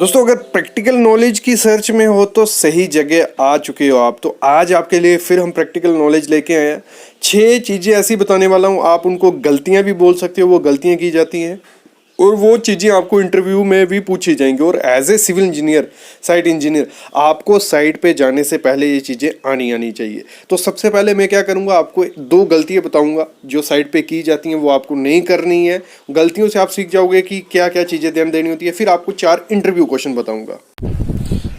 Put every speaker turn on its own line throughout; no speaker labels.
दोस्तों अगर practical knowledge की सर्च में हो तो सही जगह आ चुके हो आप। तो आज आपके लिए फिर हम प्रैक्टिकल नॉलेज लेके आए हैं। 6 चीज़ें ऐसी बताने वाला हूँ, आप उनको गलतियाँ भी बोल सकते हो, वो गलतियाँ की जाती हैं और वो चीज़ें आपको इंटरव्यू में भी पूछी जाएंगी। और as a civil engineer, site engineer, आपको साइट पे जाने से पहले ये चीज़ें आनी चाहिए। तो सबसे पहले मैं क्या करूँगा, आपको 2 गलतियाँ बताऊँगा जो साइट पे की जाती हैं, वो आपको नहीं करनी है। गलतियों से आप सीख जाओगे कि क्या क्या चीज़ें ध्यान देनी होती है। फिर आपको 4 इंटरव्यू क्वेश्चन बताऊँगा।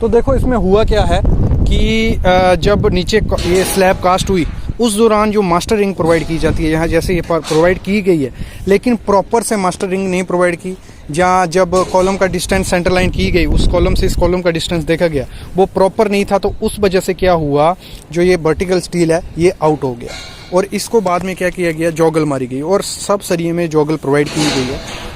तो देखो इसमें हुआ क्या है कि जब नीचे ये स्लैब कास्ट हुई उस दौरान जो मास्टरिंग प्रोवाइड की जाती है, यहाँ जैसे ये प्रोवाइड की गई है, लेकिन प्रॉपर से मास्टरिंग नहीं प्रोवाइड की। जहाँ जब कॉलम का डिस्टेंस सेंटर लाइन की गई, उस कॉलम से इस कॉलम का डिस्टेंस देखा गया, वो प्रॉपर नहीं था। तो उस वजह से क्या हुआ, जो ये वर्टिकल स्टील है ये आउट हो गया और इसको बाद में क्या किया गया, जॉगल मारी गई और सब सरिये में जॉगल प्रोवाइड की गई है।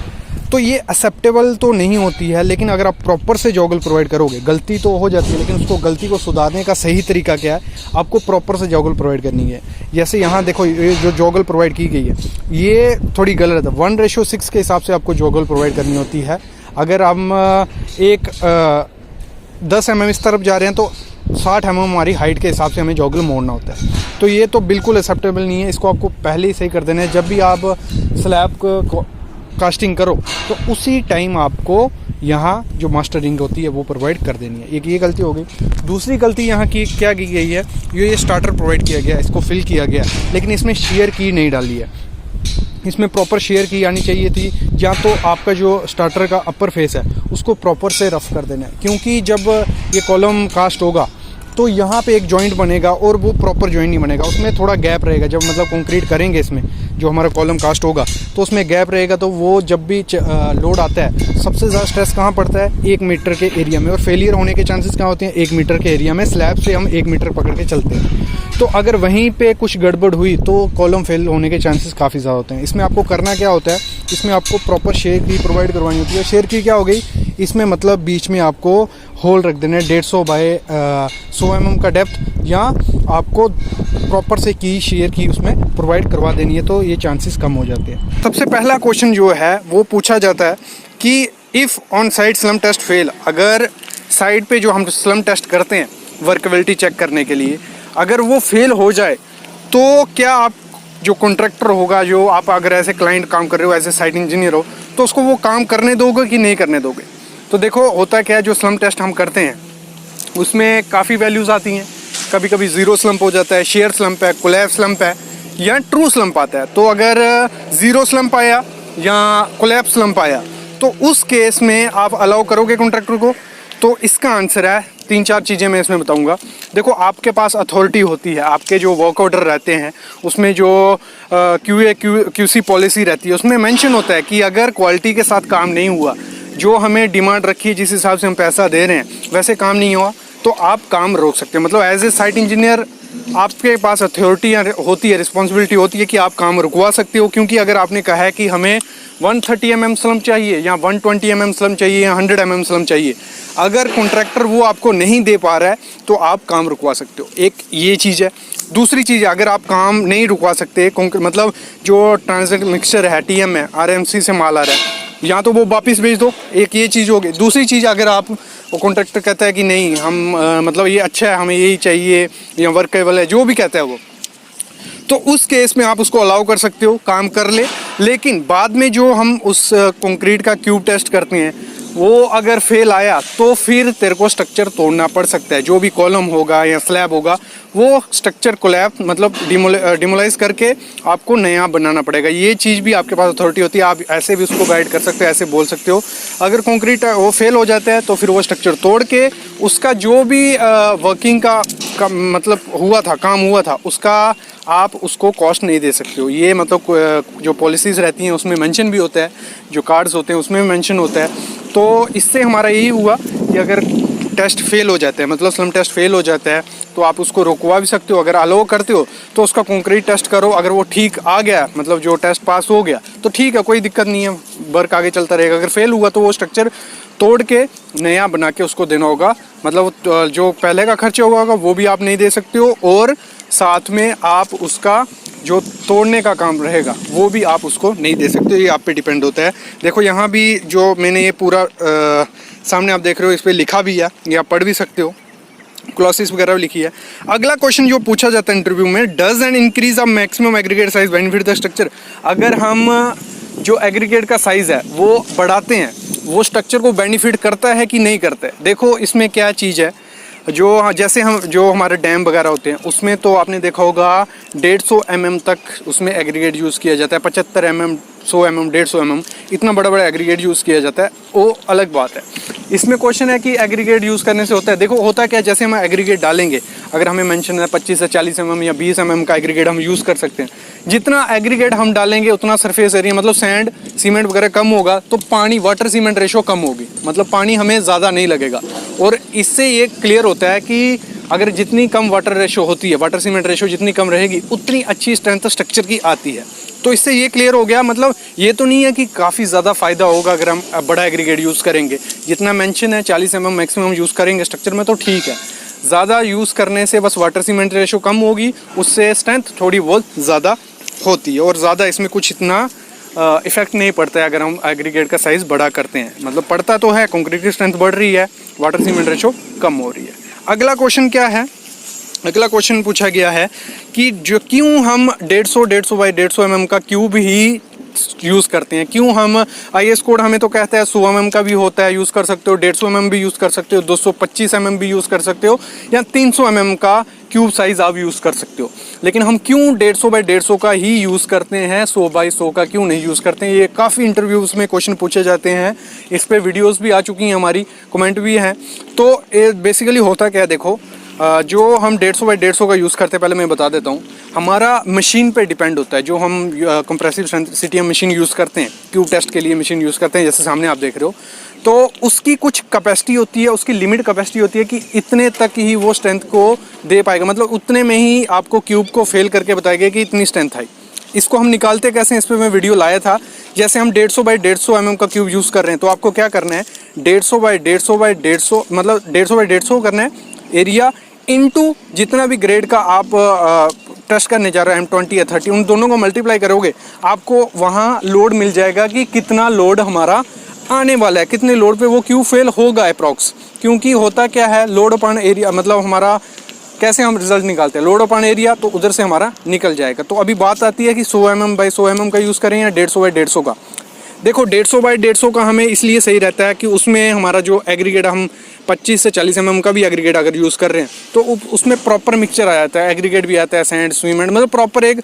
तो ये एक्सेप्टेबल तो नहीं होती है, लेकिन अगर आप प्रॉपर से जॉगल प्रोवाइड करोगे, गलती तो हो जाती है लेकिन उसको गलती को सुधारने का सही तरीका क्या है, आपको प्रॉपर से जॉगल प्रोवाइड करनी है। जैसे यहाँ देखो ये जो जॉगल प्रोवाइड की गई है ये थोड़ी गलत है। 1:6 के हिसाब से आपको जॉगल प्रोवाइड करनी होती है। अगर हम 10 mm इस तरफ जा रहे हैं तो 60 mm हमारी हाइट के हिसाब से हमें जॉगल मोड़ना होता है। तो ये तो बिल्कुल एक्सेप्टेबल नहीं है, इसको आपको पहले ही सही कर देना है। जब भी आप स्लैब को कास्टिंग करो तो उसी टाइम आपको यहाँ जो मास्टरिंग होती है वो प्रोवाइड कर देनी है। एक ये गलती हो गई। दूसरी गलती यहाँ की क्या की गई है, ये स्टार्टर प्रोवाइड किया गया, इसको फिल किया गया, लेकिन इसमें शेयर की नहीं डाली है। इसमें प्रॉपर शेयर की आनी चाहिए थी। या तो आपका जो स्टार्टर का अपर फेस है उसको प्रॉपर से रफ कर देना है, क्योंकि जब ये कॉलम कास्ट होगा तो यहाँ पे एक जॉइंट बनेगा और वो प्रॉपर जॉइंट नहीं बनेगा, उसमें थोड़ा गैप रहेगा। जब मतलब कंक्रीट करेंगे इसमें जो हमारा कॉलम कास्ट होगा तो उसमें गैप रहेगा, तो वो जब भी लोड आता है सबसे ज़्यादा स्ट्रेस कहाँ पड़ता है, 1 मीटर के एरिया में। और फेलियर होने के चांसेस कहाँ होते हैं, 1 मीटर के एरिया में। स्लैब से हम 1 मीटर पकड़ के चलते हैं, तो अगर वहीं पे कुछ गड़बड़ हुई तो कॉलम फेल होने के चांसेस काफ़ी ज़्यादा होते हैं। इसमें आपको करना क्या होता है, इसमें आपको प्रॉपर शेयर की प्रोवाइड करवानी होती है। शेयर की क्या हो गई, इसमें मतलब बीच में आपको होल रख देना है 150 बाय 100 mm का डेप्थ, या आपको प्रॉपर से की शेयर की उसमें प्रोवाइड करवा देनी है, तो ये चांसेस कम हो जाते हैं। सबसे पहला क्वेश्चन जो है वो पूछा जाता है कि if on site slump test fail, अगर साइट पे जो हम स्लम टेस्ट करते हैं वर्कबिलिटी चेक करने के लिए, अगर वो फेल हो जाए तो क्या आप जो कॉन्ट्रैक्टर होगा, जो आप अगर ऐसे क्लाइंट काम कर रहे हो, एज ए साइट इंजीनियर हो, तो उसको वो काम करने दोगे कि नहीं करने दोगे। तो देखो होता क्या है, जो स्लम टेस्ट हम करते हैं उसमें काफ़ी वैल्यूज़ आती हैं। कभी कभी 0 स्लम्प हो जाता है, शेयर स्लम्प है, कोलैप्स स्लम्प है, या ट्रू स्लम्प आता है। तो अगर 0 स्लम्प आया या कोलैप्स स्लम्प आया तो उस केस में आप अलाउ करोगे कॉन्ट्रैक्टर को। तो इसका आंसर है 3-4 चीज़ें मैं इसमें बताऊंगा। देखो आपके पास अथॉरिटी होती है, आपके जो वर्क ऑर्डर रहते हैं उसमें जो QC पॉलिसी रहती है उसमें मेंशन होता है कि अगर क्वालिटी के साथ काम नहीं हुआ, जो हमें डिमांड रखी है, जिस हिसाब से हम पैसा दे रहे हैं वैसे काम नहीं हुआ, तो आप काम रोक सकते हैं। मतलब एज ए साइट इंजीनियर आपके पास अथॉरिटी होती है, रिस्पॉन्सिबिलिटी होती है कि आप काम रुकवा सकते हो। क्योंकि अगर आपने कहा है कि हमें 130 mm स्लम चाहिए या 120 mm स्लम चाहिए या 100 mm स्लम चाहिए, अगर कॉन्ट्रैक्टर वो आपको नहीं दे पा रहा है तो आप काम रुकवा सकते हो। एक ये चीज़ है। दूसरी चीज़, अगर आप काम नहीं रुकवा सकते, मतलब जो ट्रांजिट मिक्सचर है, TM है, RMC से माल आ रहा है, या तो वो वापस भेज दो। एक ये चीज़ होगी। दूसरी चीज़, अगर आप वो कॉन्ट्रैक्टर कहता है कि नहीं हम मतलब ये अच्छा है, हमें यही चाहिए या वर्केबल है, जो भी कहता है वो, तो उस केस में आप उसको अलाउ कर सकते हो, काम कर ले। लेकिन बाद में जो हम उस कंक्रीट का क्यूब टेस्ट करते हैं वो अगर फेल आया तो फिर तेरे को स्ट्रक्चर तोड़ना पड़ सकता है। जो भी कॉलम होगा या स्लैब होगा वो स्ट्रक्चर कोलैप्स मतलब डिमोलाइज करके आपको नया बनाना पड़ेगा। ये चीज़ भी आपके पास अथॉरिटी होती है, आप ऐसे भी उसको गाइड कर सकते हो, ऐसे बोल सकते हो। अगर कंक्रीट वो फेल हो जाता है तो फिर वो स्ट्रक्चर तोड़ के उसका जो भी वर्किंग का मतलब हुआ था, काम हुआ था, उसका आप उसको कॉस्ट नहीं दे सकते हो। ये मतलब जो पॉलिसीज़ रहती हैं उसमें मेंशन भी होता है, जो कार्ड्स होते हैं उसमें मेंशन होता है। तो इससे हमारा यही हुआ कि अगर टेस्ट फेल हो जाते हैं, मतलब स्लम टेस्ट फेल हो जाता है, तो आप उसको रोकवा भी सकते हो। अगर अलाउ करते हो तो उसका कंक्रीट टेस्ट करो, अगर वो ठीक आ गया, मतलब जो टेस्ट पास हो गया तो ठीक है, कोई दिक्कत नहीं है, वर्क आगे चलता रहेगा। अगर फेल हुआ तो वो स्ट्रक्चर तोड़ के नया बना के उसको देना होगा। मतलब जो पहले का खर्चा होगा वो भी आप नहीं दे सकते हो, और साथ में आप उसका जो तोड़ने का काम रहेगा वो भी आप उसको नहीं दे सकते। ये आप पे डिपेंड होता है। देखो यहाँ भी जो मैंने ये पूरा सामने आप देख रहे हो, इस पर लिखा भी है, ये आप पढ़ भी सकते हो, क्लॉसिस वगैरह लिखी है। अगला क्वेश्चन जो पूछा जाता है इंटरव्यू में, does an increase of maximum aggregate size benefit the structure. अगर हम जो एग्रीगेट का साइज़ है वो बढ़ाते हैं, वो स्ट्रक्चर को बेनिफिट करता है कि नहीं करता है। देखो इसमें क्या चीज़ है, जो जैसे हम जो हमारे डैम वगैरह होते हैं उसमें तो आपने देखा होगा 150 mm तक उसमें एग्रीगेट यूज़ किया जाता है, 75 mm, 100 mm, 150 mm, इतना बड़ा बड़ा एग्रीगेट यूज़ किया जाता है, वो अलग बात है। इसमें क्वेश्चन है कि एग्रीगेट यूज़ करने से होता है, देखो होता क्या है, जैसे हम एग्रीगेट डालेंगे, अगर हमें मेंशन है 25 से 40 mm या 20 mm का एग्रीगेट हम यूज़ कर सकते हैं। जितना एग्रीगेट हम डालेंगे उतना सरफेस एरिया, मतलब सैंड सीमेंट वगैरह कम होगा, तो पानी वाटर सीमेंट रेशो कम होगी, मतलब पानी हमें ज़्यादा नहीं लगेगा। और इससे ये क्लियर होता है कि अगर जितनी कम वाटर रेशो होती है, वाटर सीमेंट रेशो जितनी कम रहेगी, उतनी अच्छी स्ट्रेंथ स्ट्रक्चर की आती है। तो इससे ये क्लियर हो गया, मतलब ये तो नहीं है कि काफ़ी ज़्यादा फ़ायदा होगा अगर हम बड़ा एग्रीगेट यूज़ करेंगे। जितना मेंशन है 40 mm मैक्सिमम यूज़ करेंगे स्ट्रक्चर में तो ठीक है, ज़्यादा यूज़ करने से बस वाटर सीमेंट रेशो कम होगी, उससे स्ट्रेंथ थोड़ी बहुत ज़्यादा होती है, और ज़्यादा इसमें कुछ इतना इफेक्ट नहीं पड़ता है अगर हम एग्रीगेट का साइज़ बड़ा करते हैं। मतलब पड़ता तो है, कंक्रीट की स्ट्रेंथ बढ़ रही है, वाटर सीमेंट रेशो कम हो रही है। अगला क्वेश्चन क्या है, अगला क्वेश्चन पूछा गया है कि जो क्यों हम 150 बाई 150 mm का क्यूब ही यूज़ करते हैं, क्यों हम IS कोड हमें तो कहता है 100 mm का भी होता है, यूज़ कर सकते हो, 150 mm भी यूज़ कर सकते हो, 225 mm भी यूज़ कर सकते हो, या 300 mm का क्यूब साइज़ आप यूज़ कर सकते हो। लेकिन हम क्यों 150 बाई 150 का ही यूज़ करते हैं, 100 बाई 100 का क्यों नहीं यूज़ करते हैं? ये काफ़ी इंटरव्यूज़ में क्वेश्चन पूछे जाते हैं, इस पर वीडियोज़ भी आ चुकी हैं हमारी, कमेंट भी हैं। तो ये बेसिकली होता क्या है, देखो जो हम 150 बाई 150 का यूज़ करते हैं, पहले मैं बता देता हूँ, हमारा मशीन पे डिपेंड होता है। जो हम कंप्रेसिव स्ट्रेंथ मशीन यूज़ करते हैं, क्यूब टेस्ट के लिए मशीन यूज़ करते हैं, जैसे सामने आप देख रहे हो, तो उसकी कुछ कैपेसिटी होती है, उसकी लिमिट कैपेसिटी होती है कि इतने तक ही वो स्ट्रेंथ को दे पाएगा, मतलब उतने में ही आपको क्यूब को फेल करके बताएगा कि इतनी स्ट्रेंथ आई। इसको हम निकालते कैसे, इस पर मैं वीडियो लाया था। जैसे हम 150 बाई 150 mm का क्यूब यूज़ कर रहे हैं, तो आपको क्या करना है, 150 बाई 150 बाई 150, मतलब 150 बाई 150 करना है एरिया इनटू जितना भी ग्रेड का आप टेस्ट करने जा रहे हो, M20 या 30, उन दोनों को मल्टीप्लाई करोगे, आपको वहाँ लोड मिल जाएगा कि कितना लोड हमारा आने वाला है, कितने लोड पे वो क्यूब फेल होगा अप्रॉक्स। क्योंकि होता क्या है, लोड अपॉन एरिया, मतलब हमारा कैसे हम रिजल्ट निकालते हैं, लोड अपॉन एरिया, तो उधर से हमारा निकल जाएगा। तो अभी बात आती है कि 100 mm बाई 100 mm का यूज़ करें या 150 बाई 150 का। देखो 150 बाई 150 का हमें इसलिए सही रहता है कि उसमें हमारा जो एग्रीगेट, हम 25 से 40 mm का भी एग्रीगेट अगर यूज़ कर रहे हैं तो उसमें प्रॉपर मिक्सचर आ जाता है, एग्रीगेट भी आता है, सैंड सीमेंट, मतलब प्रॉपर एक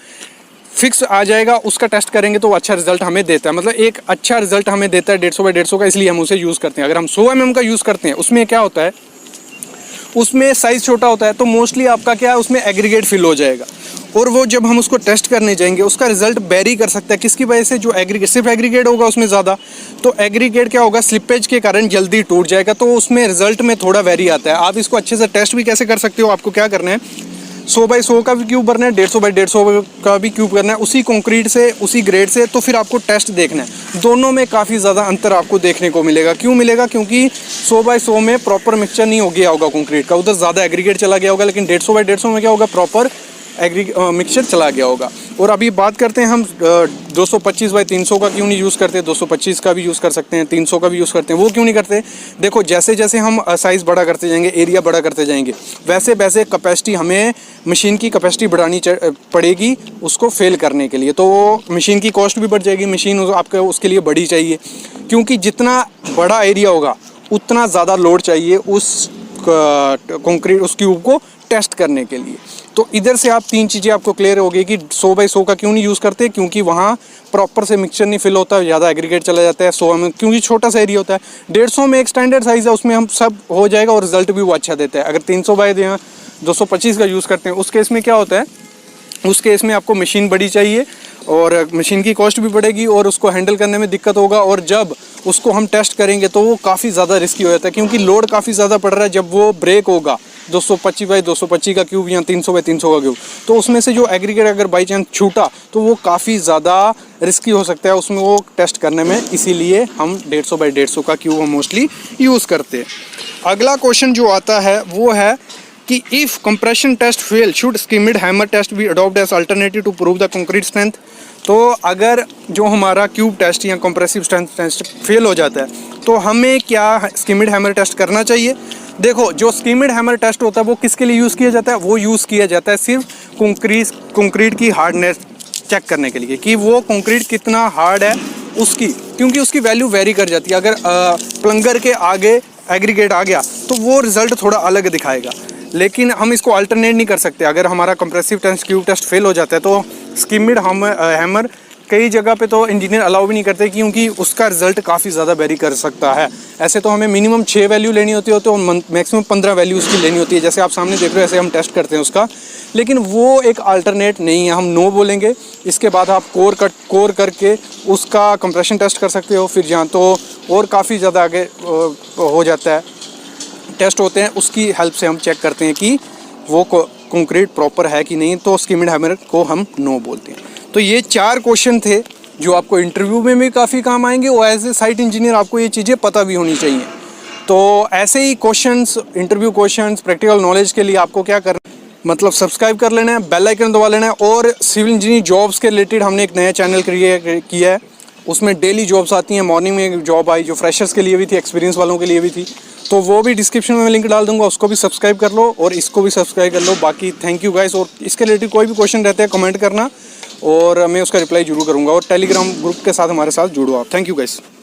फिक्स आ जाएगा। उसका टेस्ट करेंगे तो अच्छा रिजल्ट हमें देता है, मतलब एक अच्छा रिजल्ट हमें देता है 150 बाई 150 का, इसलिए हम उसे यूज़ करते हैं। अगर हम 100 mm का यूज़ करते हैं, उसमें क्या होता है, उसमें साइज़ छोटा होता है, तो मोस्टली आपका क्या है, उसमें एग्रीगेट फिल हो जाएगा, और वो जब हम उसको टेस्ट करने जाएंगे उसका रिजल्ट वेरी कर सकता है। किसकी वजह से, जो एग्रीगेट, सिर्फ एग्रीगेट होगा उसमें ज़्यादा, तो एग्रीगेट क्या होगा, स्लिपेज के कारण जल्दी टूट जाएगा, तो उसमें रिजल्ट में थोड़ा वेरी आता है। आप इसको अच्छे से टेस्ट भी कैसे कर सकते हो, आपको क्या करना है, 100 बाई 100 का भी क्यूब भरना है, 150 बाई 150 का भी क्यूब करना है, उसी कंक्रीट से, उसी ग्रेड से, तो फिर आपको टेस्ट देखना है। दोनों में काफ़ी ज़्यादा अंतर आपको देखने को मिलेगा। क्यों मिलेगा, क्योंकि 100 बाई 100 में प्रॉपर मिक्सचर नहीं हो गया होगा कंक्रीट का, उधर ज़्यादा एग्रीगेट चला गया होगा, लेकिन 150 बाई 150 में क्या होगा, प्रॉपर मिक्सचर चला गया होगा। और अभी बात करते हैं हम 225 बाई 300 का क्यों नहीं यूज़ करते, 225 का भी यूज़ कर सकते हैं, 300 का भी यूज़ करते हैं, वो क्यों नहीं करते। देखो जैसे जैसे हम साइज़ बड़ा करते जाएंगे, एरिया बड़ा करते जाएंगे, वैसे वैसे कैपेसिटी, हमें मशीन की कैपेसिटी बढ़ानी पड़ेगी उसको फेल करने के लिए, तो मशीन की कॉस्ट भी बढ़ जाएगी, मशीन आपका उसके लिए बड़ी चाहिए, क्योंकि जितना बड़ा एरिया होगा उतना ज़्यादा लोड चाहिए उस कंक्रीट, उस क्यूब को टेस्ट करने के लिए। तो इधर से आप तीन चीज़ें आपको क्लियर हो गई कि 100 बाई 100 का क्यों नहीं यूज़ करते, क्योंकि वहाँ प्रॉपर से मिक्सचर नहीं फिल होता, ज़्यादा एग्रीगेट चला जाता है। 100 में क्योंकि छोटा सा एरिया होता है, 150 में एक स्टैंडर्ड साइज़ है, उसमें हम सब हो जाएगा और रिजल्ट भी वो अच्छा देता है। अगर 300 बाई 225 का यूज़ करते हैं, उस केस में क्या होता है, उस केस में आपको मशीन बड़ी चाहिए और मशीन की कॉस्ट भी बढ़ेगी और उसको हैंडल करने में दिक्कत होगा, और जब उसको हम टेस्ट करेंगे तो वो काफ़ी ज़्यादा रिस्की हो जाता है, क्योंकि लोड काफ़ी ज़्यादा पड़ रहा है। जब वो ब्रेक होगा 225 बाई 225 का क्यूब या 300 बाई 300 का क्यूब, तो उसमें से जो एग्रीगेट अगर बाई चांस छूटा तो वो काफ़ी ज़्यादा रिस्की हो सकता है उसमें वो टेस्ट करने में, इसीलिए हम 150 बाई 150 का क्यूब हम मोस्टली यूज़ करते हैं। अगला क्वेश्चन जो आता है वो है कि if compression test fail should Schmidt hammer test be adopt as alternative to prove the concrete strength. तो अगर जो हमारा क्यूब टेस्ट या कंप्रेसिव स्ट्रेंथ टेस्ट फेल हो जाता है तो हमें क्या स्किमिड हैमर टेस्ट करना चाहिए? देखो, जो स्किमिड हैमर टेस्ट होता है वो किसके लिए यूज़ किया जाता है? वो यूज़ किया जाता है सिर्फ कंक्रीट की हार्डनेस चेक करने के लिए कि वो कंक्रीट कितना हार्ड है उसकी, क्योंकि उसकी वैल्यू वेरी कर जाती है। अगर प्लंगर के आगे एग्रीगेट आ गया तो वो रिज़ल्ट थोड़ा अलग दिखाएगा, लेकिन हम इसको अल्टरनेट नहीं कर सकते। अगर हमारा compressive test cube test fail हो जाता है तो स्किमिड हैमर कई जगह पे तो इंजीनियर अलाउ भी नहीं करते, क्योंकि उसका रिजल्ट काफ़ी ज़्यादा वेरी कर सकता है। ऐसे तो हमें मिनिमम 6 वैल्यू लेनी होती है तो मैक्सिमम 15 वैल्यू उसकी लेनी होती है, जैसे आप सामने देख रहे हो ऐसे हम टेस्ट करते हैं उसका। लेकिन वो एक अल्टरनेट नहीं है, हम नो बोलेंगे। इसके बाद आप कोर करके उसका कंप्रेशन टेस्ट कर सकते हो। फिर जहाँ तो और काफ़ी ज़्यादा आगे हो जाता है, टेस्ट होते हैं, उसकी हेल्प से हम चेक करते हैं कि वो कंक्रीट प्रॉपर है कि नहीं, तो स्किमिड हैमर को हम नो बोलते हैं। तो ये 4 क्वेश्चन थे जो आपको इंटरव्यू में भी काफ़ी काम आएंगे और एज ए साइट इंजीनियर आपको ये चीज़ें पता भी होनी चाहिए। तो ऐसे ही questions, interview questions, practical knowledge के लिए आपको क्या करना, मतलब सब्सक्राइब कर लेना है, बेल आइकन दबा लेना है। और सिविल इंजीनियरिंग जॉब्स के रिलेटेड हमने एक नया चैनल क्रिएट किया है, उसमें डेली जॉब्स आती हैं। मॉर्निंग में एक जॉब आई जो फ्रेशर्स के लिए भी थी, एक्सपीरियंस वालों के लिए भी थी, तो वो भी डिस्क्रिप्शन में मैं लिंक डाल दूंगा, उसको भी सब्सक्राइब कर लो और इसको भी सब्सक्राइब कर लो। बाकी थैंक यू गाइस, और इसके रिलेटेड कोई भी क्वेश्चन रहते हैं कमेंट करना और मैं उसका रिप्लाई जरूर करूँगा। और टेलीग्राम ग्रुप के साथ हमारे साथ जुड़ो आप। Thank you guys.